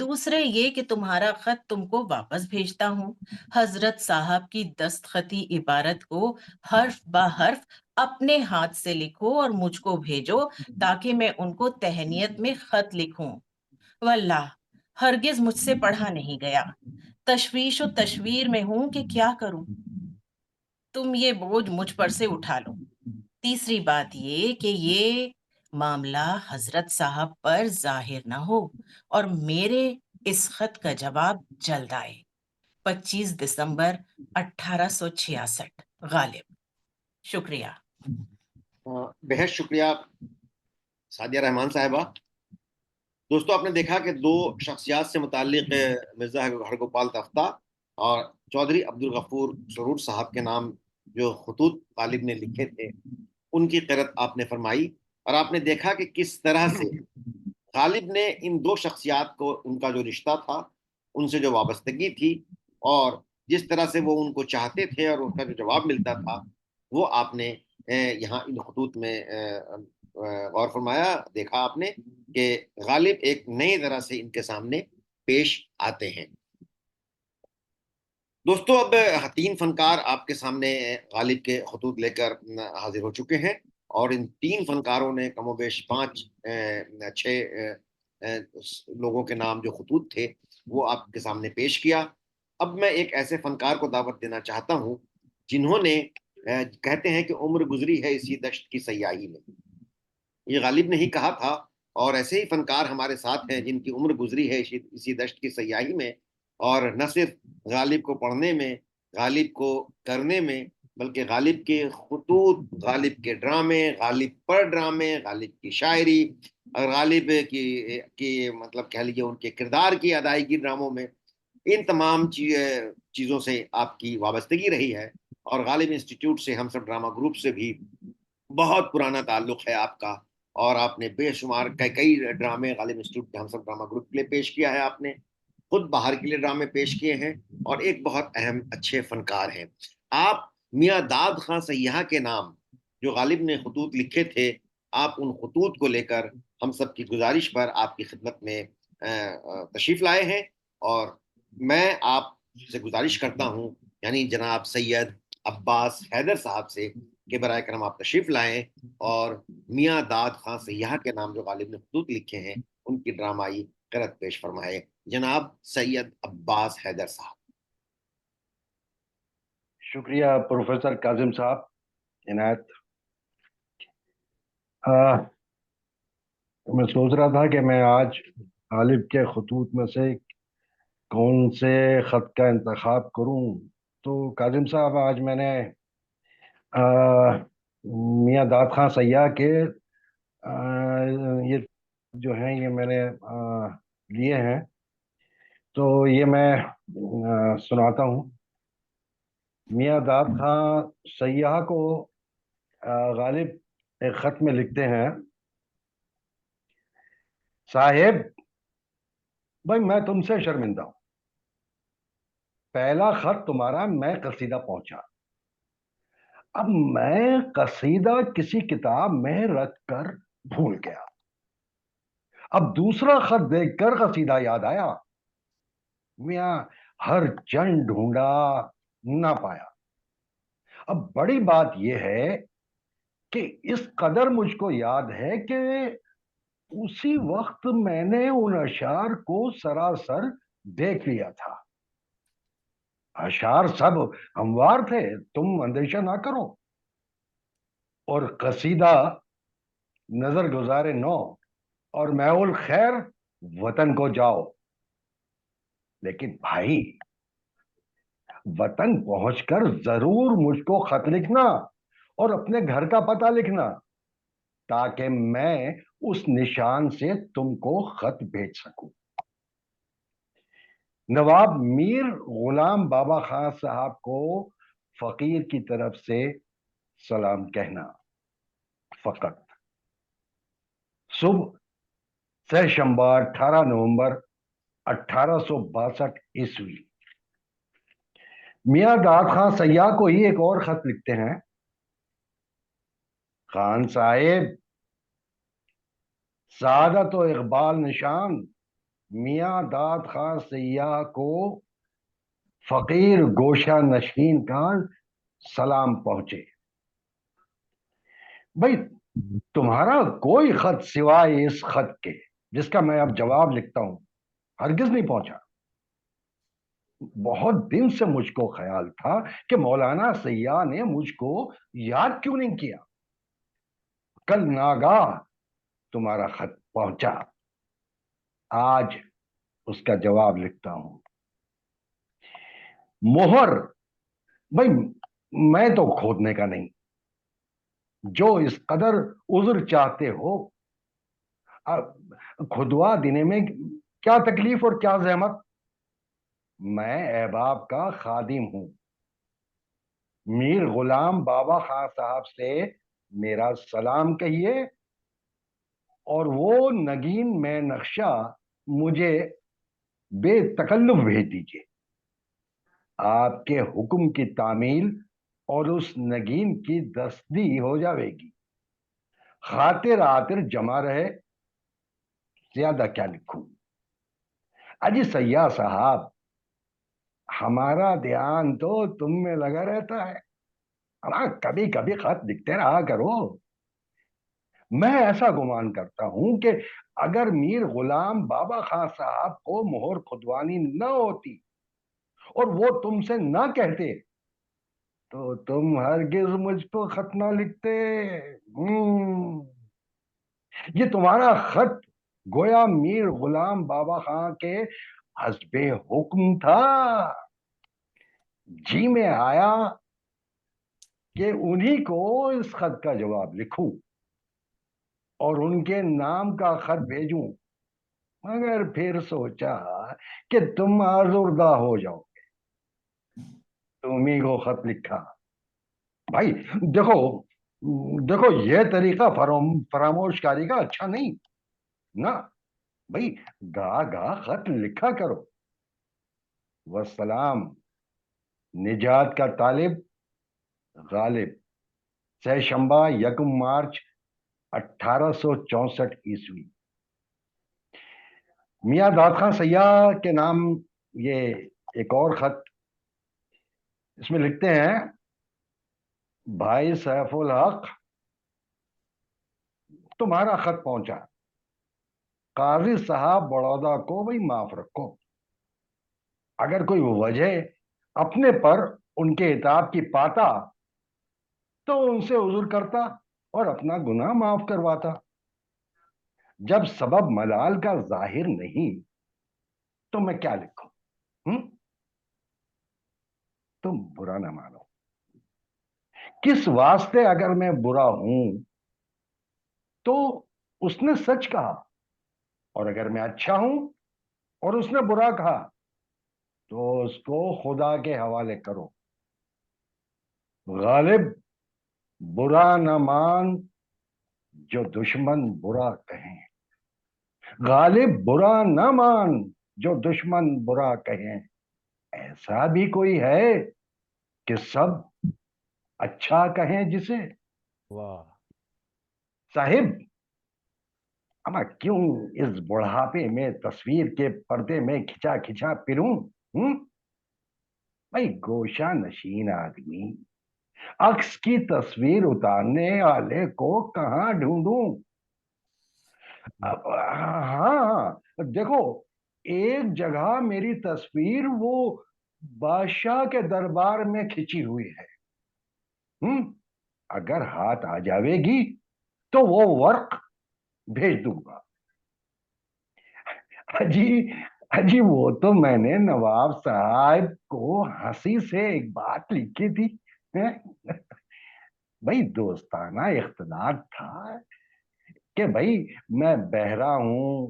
دوسرے یہ کہ تمہارا خط تم کو واپس بھیجتا ہوں، حضرت صاحب کی دستخطی عبارت کو حرف بہ حرف اپنے ہاتھ سے لکھو اور مجھ کو بھیجو تاکہ میں ان کو تہنیت میں خط لکھوں۔ واللہ ہرگز مجھ سے پڑھا نہیں گیا، تشویش و تشویر میں ہوں کہ کیا کروں، تم یہ بوجھ مجھ پر سے اٹھا لو۔ تیسری بات یہ کہ یہ معاملہ حضرت صاحب پر ظاہر نہ ہو اور میرے اس خط کا جواب جلد آئے۔ 25 دسمبر 1866 غالب۔ شکریہ۔ بہت شکریہ سعدیہ رحمان صاحبہ۔ دوستو، آپ نے دیکھا کہ 2 شخصیات سے متعلق مرزا ہرگوپال تفتہ اور چودھری عبدالغفور سرور صاحب کے نام جو خطوط غالب نے لکھے تھے ان کی قرأت آپ نے فرمائی، اور آپ نے دیکھا کہ کس طرح سے غالب نے ان 2 شخصیات کو، ان کا جو رشتہ تھا، ان سے جو وابستگی تھی، اور جس طرح سے وہ ان کو چاہتے تھے اور ان کا جو جواب ملتا تھا، وہ آپ نے یہاں ان خطوط میں غور فرمایا۔ دیکھا آپ نے کہ غالب ایک نئی طرح سے ان کے سامنے پیش آتے ہیں۔ دوستو، اب 3 فنکار آپ کے سامنے غالب کے خطوط لے کر حاضر ہو چکے ہیں، اور ان 3 فنکاروں نے کم و بیش 5-6 لوگوں کے نام جو خطوط تھے وہ آپ کے سامنے پیش کیا۔ اب میں ایک ایسے فنکار کو دعوت دینا چاہتا ہوں جنہوں نے کہتے ہیں کہ عمر گزری ہے اسی دشت کی سیاہی میں۔ یہ غالب نے ہی کہا تھا، اور ایسے ہی فنکار ہمارے ساتھ ہیں جن کی عمر گزری ہے اسی دشت کی سیاہی میں، اور نہ صرف غالب کو پڑھنے میں، غالب کو کرنے میں، بلکہ غالب کے خطوط، غالب کے ڈرامے، غالب پر ڈرامے، غالب کی شاعری، اور غالب کی مطلب کہہ لیجیے ان کے کردار کی ادائیگی ڈراموں میں، ان تمام چیزوں سے آپ کی وابستگی رہی ہے، اور غالب انسٹیٹیوٹ سے، ہم سب ڈرامہ گروپ سے بھی بہت پرانا تعلق ہے آپ کا، اور آپ نے بے شمار کئی ڈرامے غالب انسٹیٹیوٹ کے ہم سب ڈرامہ گروپ کے لیے پیش کیا ہے، آپ نے خود باہر کے لیے ڈرامے پیش کیے ہیں، اور ایک بہت اہم اچھے فنکار ہیں آپ۔ میاں داد خان سیاح کے نام جو غالب نے خطوط لکھے تھے، آپ ان خطوط کو لے کر ہم سب کی گزارش پر آپ کی خدمت میں تشریف لائے ہیں، اور میں آپ سے گزارش کرتا ہوں، یعنی جناب سید عباس حیدر صاحب سے، کہ برائے کرم آپ تشریف لائیں اور میاں داد خان سیاح کے نام جو غالب نے خطوط لکھے ہیں ان کی ڈرامائی قرأت پیش فرمائے۔ جناب سید عباس حیدر صاحب۔ شکریہ پروفیسر کاظم صاحب، عنایت۔ میں سوچ رہا تھا کہ میں آج غالب کے خطوط میں سے کون سے خط کا انتخاب کروں، تو کاظم صاحب آج میں نے میاں داد خان سیاح کے یہ جو ہیں یہ میں نے لیے ہیں، تو یہ میں سناتا ہوں۔ میاں داد خان سیاح کو غالب ایک خط میں لکھتے ہیں، صاحب بھائی میں تم سے شرمندہ ہوں، پہلا خط تمہارا میں قصیدہ پہنچا، اب میں قصیدہ کسی کتاب میں رکھ کر بھول گیا، اب دوسرا خط دیکھ کر قصیدہ یاد آیا، میاں ہر چند ڈھونڈا نہ پایا، اب بڑی بات یہ ہے کہ اس قدر مجھ کو یاد ہے کہ اسی وقت میں نے ان اشعار کو سراسر دیکھ لیا تھا، اشعار سب ہموار تھے، تم اندیشہ نہ کرو، اور قصیدہ نظر گزارے نو اور محول خیر وطن کو جاؤ، لیکن بھائی وطن پہنچ کر ضرور مجھ کو خط لکھنا اور اپنے گھر کا پتہ لکھنا، تاکہ میں اس نشان سے تم کو خط بھیج سکوں۔ نواب میر غلام بابا خان صاحب کو فقیر کی طرف سے سلام کہنا، فقط۔ صبح سہ شنبہ 18 نومبر 1862 عیسوی۔ میاں داد خان سیاح کو ہی ایک اور خط لکھتے ہیں، خان صاحب سعادت و اقبال نشان میاں داد خان سیاح کو فقیر گوشہ نشین کا سلام پہنچے۔ بھائی تمہارا کوئی خط سوائے اس خط کے جس کا میں اب جواب لکھتا ہوں ہرگز نہیں پہنچا۔ بہت دن سے مجھ کو خیال تھا کہ مولانا سیاح نے مجھ کو یاد کیوں نہیں کیا، کل ناگاہ تمہارا خط پہنچا، آج اس کا جواب لکھتا ہوں۔ مہر بھائی میں تو کھودنے کا نہیں، جو اس قدر عذر چاہتے ہو کھدوا دینے میں کیا تکلیف اور کیا زحمت، میں احباب کا خادم ہوں، میر غلام بابا خان صاحب سے میرا سلام کہیے اور وہ نگین میں نقشہ مجھے بے تکلف بھیج دیجیے، آپ کے حکم کی تعمیل اور اس نگین کی دستگی ہو جاوے گی، خاطر آتر جمع رہے، زیادہ کیا لکھوں۔ اجی سیاح صاحب ہمارا دھیان تو تم میں لگا رہتا ہے، کبھی کبھی خط لکھتے رہا کرو، میں ایسا گمان کرتا ہوں کہ اگر میر غلام بابا خان صاحب کو مہر کھدوانی نہ ہوتی اور وہ تم سے نہ کہتے تو تم ہرگز مجھ کو خط نہ لکھتے۔ یہ تمہارا خط گویا میر غلام بابا خان کے حسب حکم تھا، جی میں آیا کہ انہی کو اس خط کا جواب لکھوں اور ان کے نام کا خط بھیجوں، مگر پھر سوچا کہ تم آزردہ ہو جاؤ گے، تمہیں کو خط لکھا۔ بھائی دیکھو یہ طریقہ فراموش کاری کا اچھا نہیں نا، بھائی گاہ خط لکھا کرو۔ والسلام، نجات کا طالب غالب، سہ شنبہ 1 مارچ 1864 عیسوی۔ میاں داد خان سیاح کے نام یہ ایک اور خط، اس میں لکھتے ہیں، بھائی سیف الحق تمہارا خط پہنچا، قاضی صاحب بڑودہ کو بھائی معاف رکھو، اگر کوئی وجہ اپنے پر ان کے عتاب کی پاتا تو ان سے عذر کرتا اور اپنا گناہ معاف کرواتا، جب سبب ملال کا ظاہر نہیں تو میں کیا لکھوں؟ تم برا نہ مانو، کس واسطے اگر میں برا ہوں تو اس نے سچ کہا، اور اگر میں اچھا ہوں اور اس نے برا کہا تو اس کو خدا کے حوالے کرو، غالب برا نہ مان جو دشمن برا کہیں، غالب برا نہ مان جو دشمن برا کہیں، ایسا بھی کوئی ہے کہ سب اچھا کہیں جسے؟ واہ، صاحب اما کیوں اس بڑھاپے میں تصویر کے پردے میں کھچا کھچا پھروں؟ بھائی گوشہ نشین آدمی عکس کی تصویر اتارنے والے کو کہاں ڈھونڈوں؟ ہاں دیکھو، ایک جگہ میری تصویر وہ بادشاہ کے دربار میں کھچی ہوئی ہے، اگر ہاتھ آ جاوے گی تو وہ ورق بھیج دوں گا۔ اجی وہ تو میں نے نواب صاحب کو ہنسی سے ایک بات لکھی تھی، بھائی دوستانہ اختلاط تھا کہ بھائی میں بہرا ہوں،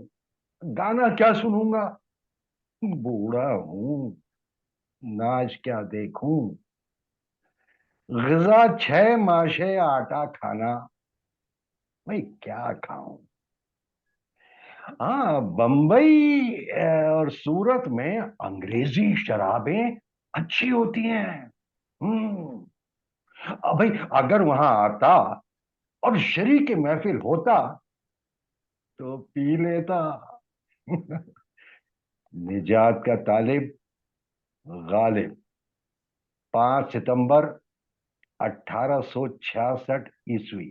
گانا کیا سنوں گا، بوڑھا ہوں، ناچ کیا دیکھوں، غذا 6 ماشے آٹا کھانا، بھائی کیا کھاؤں؟ ہاں بمبئی اور سورت میں انگریزی شرابیں اچھی ہوتی ہیں، بھائی اگر وہاں آتا اور شریک محفل ہوتا تو پی لیتا۔ نجات کا طالب، غالب، 5 ستمبر 1866 عیسوی۔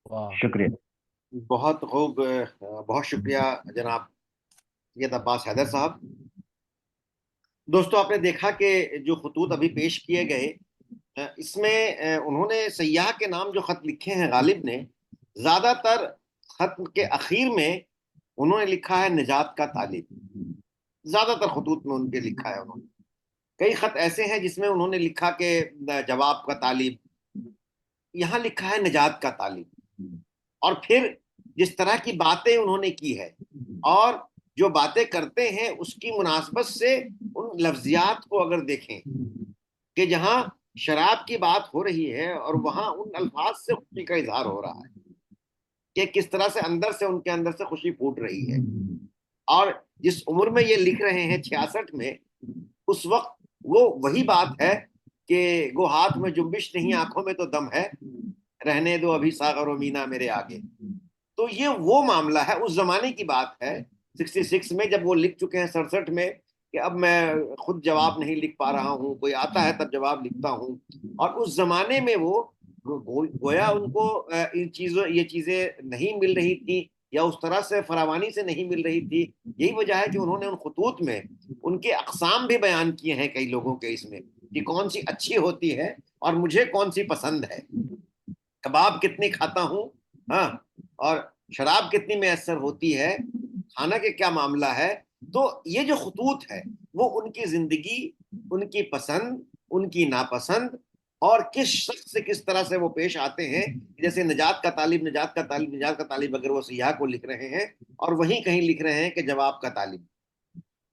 واہ، شکریہ۔ بہت خوب، بہت شکریہ جناب سید عباس حیدر صاحب۔ دوستو آپ نے دیکھا کہ جو خطوط ابھی پیش کیے گئے اس میں انہوں نے سیاح کے نام جو خط لکھے ہیں غالب نے، زیادہ تر خط کے اخیر میں انہوں نے لکھا ہے نجات کا طالب، زیادہ تر خطوط میں ان کے لکھا ہے انہوں نے۔ کئی خط ایسے ہیں جس میں انہوں نے لکھا کہ جواب کا طالب، یہاں لکھا ہے نجات کا طالب۔ اور پھر جس طرح کی باتیں انہوں نے کی ہے اور جو باتیں کرتے ہیں اس کی مناسبت سے ان لفظیات کو اگر دیکھیں کہ جہاں شراب کی بات ہو رہی ہے اور وہاں ان الفاظ سے خوشی کا اظہار ہو رہا ہے کہ کس طرح سے اندر سے ان کے اندر سے خوشی پھوٹ رہی ہے، اور جس عمر میں یہ لکھ رہے ہیں 66 میں، اس وقت وہ وہی بات ہے کہ گو ہاتھ میں جنبش نہیں آنکھوں میں تو دم ہے، رہنے دو ابھی ساغر و مینا میرے آگے۔ تو یہ وہ معاملہ ہے، اس زمانے کی بات ہے 66 میں، جب وہ لکھ چکے ہیں 67 میں کہ اب میں خود جواب نہیں لکھ پا رہا ہوں، کوئی آتا ہے تب جواب لکھتا ہوں۔ اور اس زمانے میں وہ گویا ان کو یہ چیزیں نہیں مل رہی تھی یا اس طرح سے فراوانی سے نہیں مل رہی تھی۔ یہی وجہ ہے کہ انہوں نے ان خطوط میں ان کے اقسام بھی بیان کیے ہیں کئی لوگوں کے، اس میں کہ کون سی اچھی ہوتی ہے اور مجھے کون سی پسند ہے، کباب کتنی کھاتا ہوں، ہاں، اور شراب کتنی میسر ہوتی ہے، کھانا کے کیا معاملہ ہے۔ تو یہ جو خطوط ہے وہ ان کی زندگی، ان کی پسند، ان کی ناپسند، اور کس شخص سے کس طرح سے وہ پیش آتے ہیں۔ جیسے نجات کا طالب، نجات کا طالب، نجات کا طالب اگر وہ سیاح کو لکھ رہے ہیں، اور وہیں کہیں لکھ رہے ہیں کہ جواب کا طالب،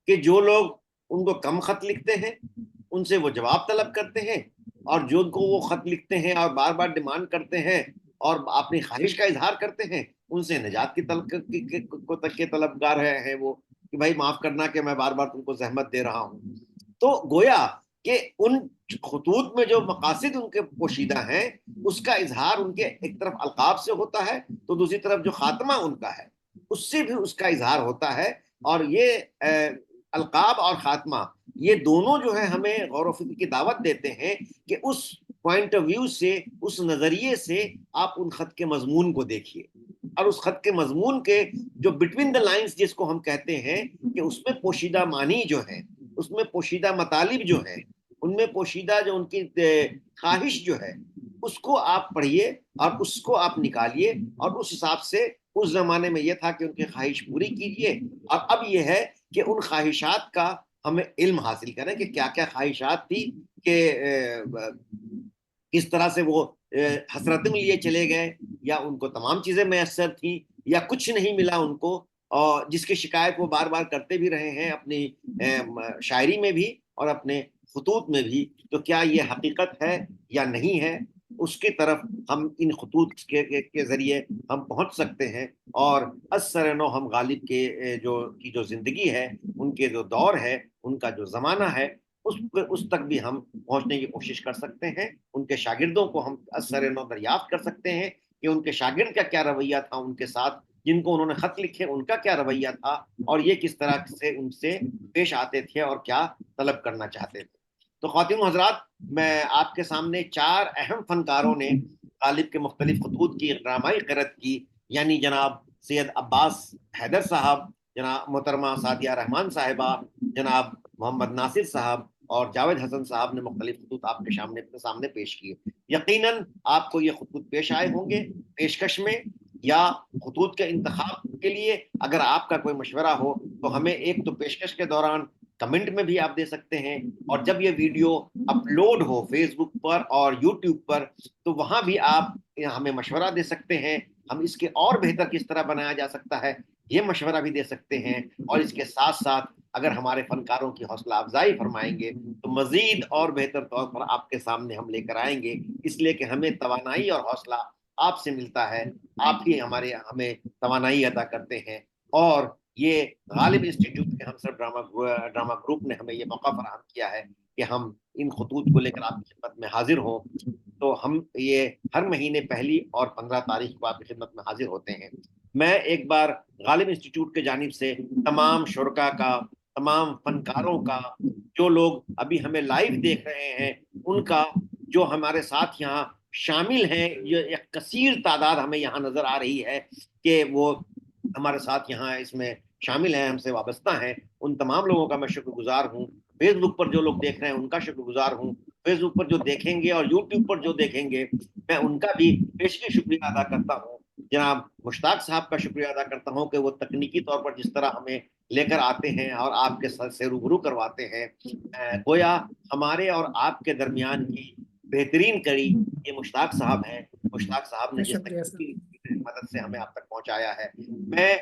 کہ جو لوگ ان کو کم خط لکھتے ہیں ان سے وہ جواب طلب کرتے ہیں، اور جو ان کو وہ خط لکھتے ہیں اور بار بار ڈیمانڈ کرتے ہیں اور اپنی خواہش کا اظہار کرتے ہیں، ان سے نجات کی طلبگار ہیں وہ، کہ بھائی معاف کرنا کہ میں بار بار تم کو زحمت دے رہا ہوں۔ تو گویا کہ ان خطوط میں جو مقاصد ان کے پوشیدہ ہیں اس کا اظہار ان کے ایک طرف القاب سے ہوتا ہے، تو دوسری طرف جو خاتمہ ان کا ہے اس سے بھی اس کا اظہار ہوتا ہے۔ اور یہ القاب اور خاتمہ یہ دونوں جو ہے ہمیں غور و فکر کی دعوت دیتے ہیں کہ اس پوائنٹ آف ویو سے، اس نظریے سے آپ ان خط کے مضمون کو دیکھیے، اور اس خط کے مضمون کے جو بٹوین دا لائنز جس کو ہم کہتے ہیں کہ اس میں پوشیدہ معنی جو ہے، اس میں پوشیدہ مطالب جو ہیں، ان میں پوشیدہ جو ان کی خواہش جو ہے، اس کو آپ پڑھیے اور اس کو آپ نکالیے، اور اس حساب سے اس زمانے میں یہ تھا کہ ان کی خواہش پوری کیجیے، اور اب یہ ہے کہ ان خواہشات کا ہمیں علم حاصل کریں کہ کیا کیا خواہشات تھی، کہ کس طرح سے وہ حسرتیں لیے چلے گئے، یا ان کو تمام چیزیں میسر تھیں یا کچھ نہیں ملا ان کو، اور جس کی شکایت وہ بار بار کرتے بھی رہے ہیں اپنی شاعری میں بھی اور اپنے خطوط میں بھی، تو کیا یہ حقیقت ہے یا نہیں ہے، اس کی طرف ہم ان خطوط کے ذریعے ہم پہنچ سکتے ہیں، اور اثر نو ہم غالب کے جو زندگی ہے، ان کے جو دور ہے، ان کا جو زمانہ ہے، اس تک بھی ہم پہنچنے کی کوشش کر سکتے ہیں. ان کے شاگردوں کو ہم اثر نو دریافت کر سکتے ہیں کہ ان کے شاگرد کا کیا رویہ تھا ان کے ساتھ، جن کو انہوں نے خط لکھے ان کا کیا رویہ تھا، اور یہ کس طرح سے ان سے پیش آتے تھے اور کیا طلب کرنا چاہتے تھے. تو خواتین و حضرات، میں آپ کے سامنے 4 اہم فنکاروں نے غالب کے مختلف خطوط کی ڈرامائی قرأت کی، یعنی جناب سید عباس حیدر صاحب، جناب محترمہ سعدیہ رحمان صاحبہ، جناب محمد ناصر صاحب اور جاوید حسن صاحب نے مختلف خطوط آپ کے سامنے پیش کیے. یقیناً آپ کو یہ خطوط پیش آئے ہوں گے. پیشکش میں یا خطوط کے انتخاب کے لیے اگر آپ کا کوئی مشورہ ہو تو ہمیں ایک تو پیشکش کے دوران کمنٹ میں بھی آپ دے سکتے ہیں، اور جب یہ ویڈیو اپلوڈ ہو فیس بک پر اور یوٹیوب پر تو وہاں بھی آپ ہمیں مشورہ دے سکتے ہیں. ہم اس کے اور بہتر کس طرح بنایا جا سکتا ہے یہ مشورہ بھی دے سکتے ہیں، اور اس کے ساتھ ساتھ اگر ہمارے فنکاروں کی حوصلہ افزائی فرمائیں گے تو مزید اور بہتر طور پر آپ کے سامنے ہم لے کر آئیں گے، اس لیے کہ ہمیں توانائی اور حوصلہ آپ سے ملتا ہے، آپ ہی ہمیں توانائی عطا کرتے ہیں. اور یہ غالب انسٹیٹیوٹ کے ہم سب ڈرامہ گروپ نے ہمیں یہ موقع فراہم کیا ہے کہ ہم ان خطوط کو لے کر آپ کی خدمت میں حاضر ہوں. تو ہم یہ ہر مہینے 1 اور 15 تاریخ کو آپ کی خدمت میں حاضر ہوتے ہیں. میں ایک بار غالب انسٹیٹیوٹ کے جانب سے تمام شرکاء کا، تمام فنکاروں کا، جو لوگ ابھی ہمیں لائیو دیکھ رہے ہیں ان کا، جو ہمارے ساتھ یہاں شامل ہیں، یہ ایک کثیر تعداد ہمیں یہاں نظر آ رہی ہے کہ وہ ہمارے ساتھ یہاں اس میں شامل ہیں، ہم سے وابستہ ہیں، ان تمام لوگوں کا میں شکر گزار ہوں. فیس بک پر جو لوگ دیکھ رہے ہیں ان کا شکر گزار ہوں. فیس بک پر جو دیکھیں گے اور یوٹیوب پر جو دیکھیں گے میں ان کا بھی پیشگی شکریہ ادا کرتا ہوں. جناب مشتاق صاحب کا شکریہ ادا کرتا ہوں کہ وہ تکنیکی طور پر جس طرح ہمیں لے کر آتے ہیں اور آپ کے سر سے روبرو کرواتے ہیں، گویا ہمارے اور آپ کے درمیان کی بہترین کڑی یہ مشتاق صاحب ہیں. مشتاق صاحب نے جس مدد سے ہمیں آپ تک پہنچایا ہے. میں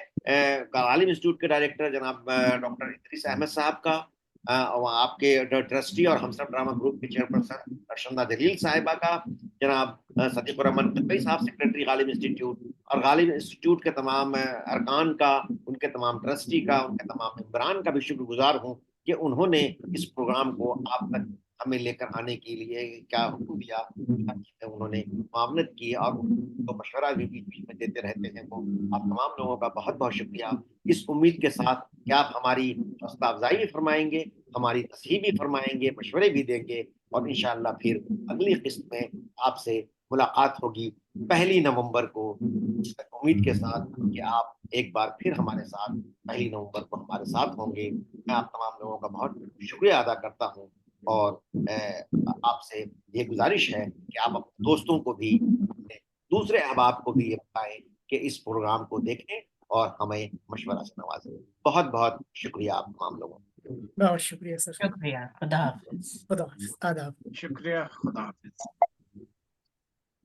غالب انسٹیٹیوٹ کے ڈائریکٹر جناب ڈاکٹر ادریس احمد صاحب کا، آپ کے ٹرسٹی اور ہمسر ڈرامہ گروپ کے چیئرپرسن ارشندہ جلیل صاحبہ کا، جناب صدیق الرحمن قطبی صاحب سیکرٹری غالب انسٹیٹیوٹ، اور غالب انسٹیٹیوٹ کے تمام ارکان کا، ان کے تمام ٹرسٹی کا، ان کے تمام ممبران کا بھی شکر گزار ہوں کہ انہوں نے اس پروگرام کو آپ تک ہمیں لے کر آنے کے لیے کیا حکم دیا، انہوں نے معاونت کی اور تو مشورہ بھی بیچ بیچ میں دیتے رہتے ہیں. وہ آپ تمام لوگوں کا بہت بہت شکریہ. اس امید کے ساتھ کہ آپ ہماری حوصلہ افزائی بھی فرمائیں گے، ہماری تصحیح بھی فرمائیں گے، مشورے بھی دیں گے، اور انشاءاللہ پھر اگلی قسط میں آپ سے ملاقات ہوگی 1 نومبر کو، اس امید کے ساتھ کہ آپ ایک بار پھر ہمارے ساتھ 1 نومبر کو ہمارے ساتھ ہوں گے. میں آپ تمام لوگوں کا بہت شکریہ ادا کرتا ہوں، اور آپ سے یہ گزارش ہے کہ آپ اپنے دوستوں کو بھی، دوسرے احباب کو بھی یہ بتائیں کہ اس پروگرام کو دیکھیں اور ہمیں مشورہ سے نوازیں. بہت بہت شکریہ آپ تمام لوگوں کا. بہت شکریہ سر. شکریہ. خدا حافظ. خدا حافظ. آداب. شکریہ. خدا حافظ.